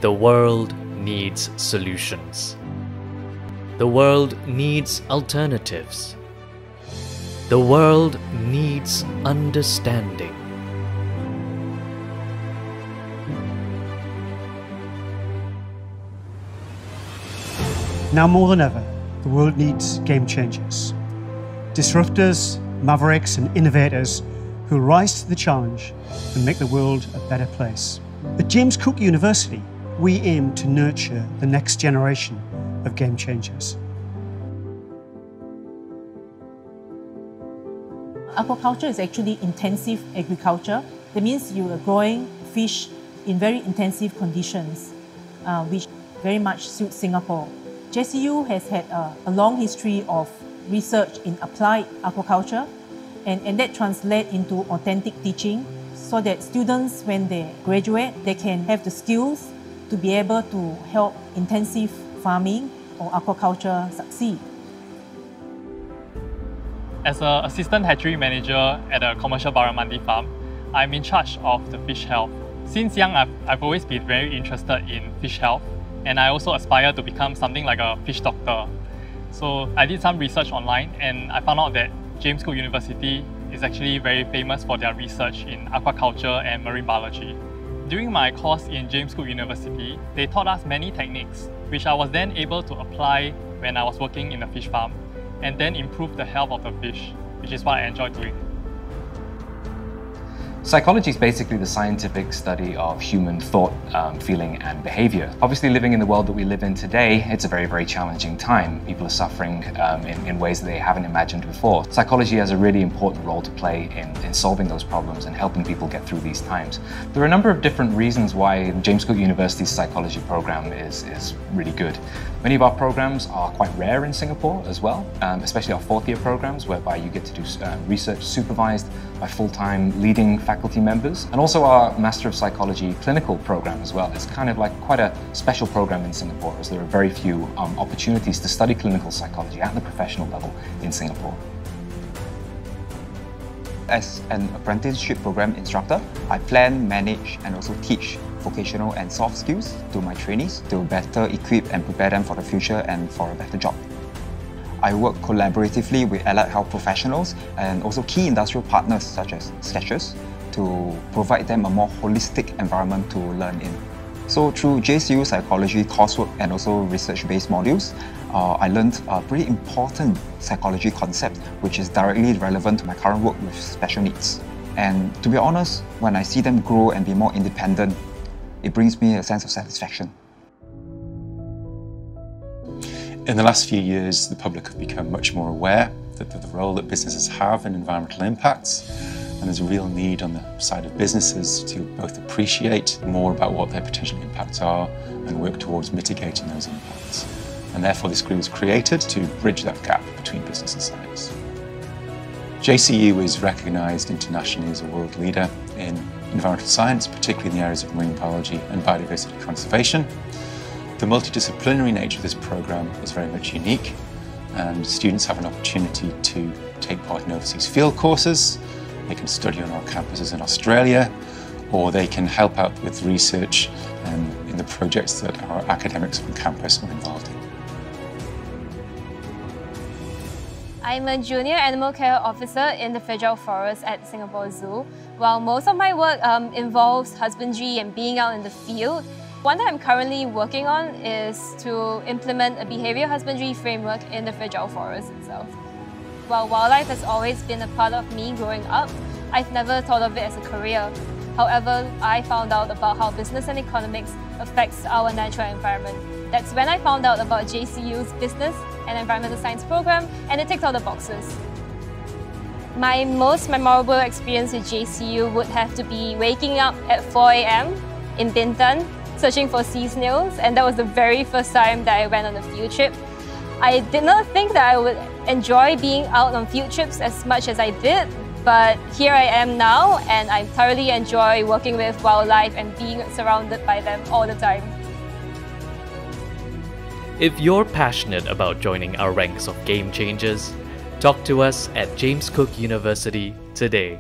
The world needs solutions. The world needs alternatives. The world needs understanding. Now more than ever, the world needs game changers. Disruptors, mavericks and innovators who rise to the challenge and make the world a better place. At James Cook University, we aim to nurture the next generation of game changers. Aquaculture is actually intensive agriculture. That means you are growing fish in very intensive conditions, which very much suits Singapore. JCU has had a long history of research in applied aquaculture, and that translates into authentic teaching so that students, when they graduate, they can have the skills to be able to help intensive farming or aquaculture succeed. As an assistant hatchery manager at a commercial barramundi farm, I'm in charge of the fish health. Since young, I've always been very interested in fish health, and I also aspire to become something like a fish doctor. So I did some research online and I found out that James Cook University is actually very famous for their research in aquaculture and marine biology. During my course in James Cook University, they taught us many techniques, which I was then able to apply when I was working in a fish farm, and then improve the health of the fish, which is what I enjoy doing. Psychology is basically the scientific study of human thought, feeling and behavior. Obviously, living in the world that we live in today, it's a very, very challenging time. People are suffering in ways that they haven't imagined before. Psychology has a really important role to play in solving those problems and helping people get through these times. There are a number of different reasons why James Cook University's psychology program is really good. Many of our programs are quite rare in Singapore as well, especially our fourth-year programs, whereby you get to do research supervised by full-time leading faculty members, and also our Master of Psychology clinical program as well. It's kind of like quite a special program in Singapore, as there are very few opportunities to study clinical psychology at the professional level in Singapore. As an apprenticeship program instructor, I plan, manage and also teach vocational and soft skills to my trainees to better equip and prepare them for the future and for a better job. I work collaboratively with allied health professionals and also key industrial partners such as Skechers to provide them a more holistic environment to learn in. So through JCU psychology coursework and also research-based modules, I learned a pretty important psychology concept which is directly relevant to my current work with special needs. And to be honest, when I see them grow and be more independent, it brings me a sense of satisfaction. In the last few years, the public have become much more aware that the role that businesses have in environmental impacts, and there's a real need on the side of businesses to both appreciate more about what their potential impacts are and work towards mitigating those impacts. And therefore this group was created to bridge that gap between business and science. JCU is recognised internationally as a world leader in environmental science, particularly in the areas of marine biology and biodiversity conservation. The multidisciplinary nature of this program is very much unique, and students have an opportunity to take part in overseas field courses. They can study on our campuses in Australia, or they can help out with research in the projects that our academics on campus are involved in. I'm a junior animal care officer in the Fragile Forest at Singapore Zoo. While most of my work involves husbandry and being out in the field, one that I'm currently working on is to implement a behaviour husbandry framework in the Fragile Forest itself. While wildlife has always been a part of me growing up, I've never thought of it as a career. However, I found out about how business and economics affects our natural environment. That's when I found out about JCU's Business and Environmental Science program, and it ticked all the boxes. My most memorable experience with JCU would have to be waking up at 4 AM in Bintan, searching for sea snails, and that was the very first time that I went on a field trip. I did not think that I would enjoy being out on field trips as much as I did, but here I am now, and I thoroughly enjoy working with wildlife and being surrounded by them all the time. If you're passionate about joining our ranks of game changers, talk to us at James Cook University today.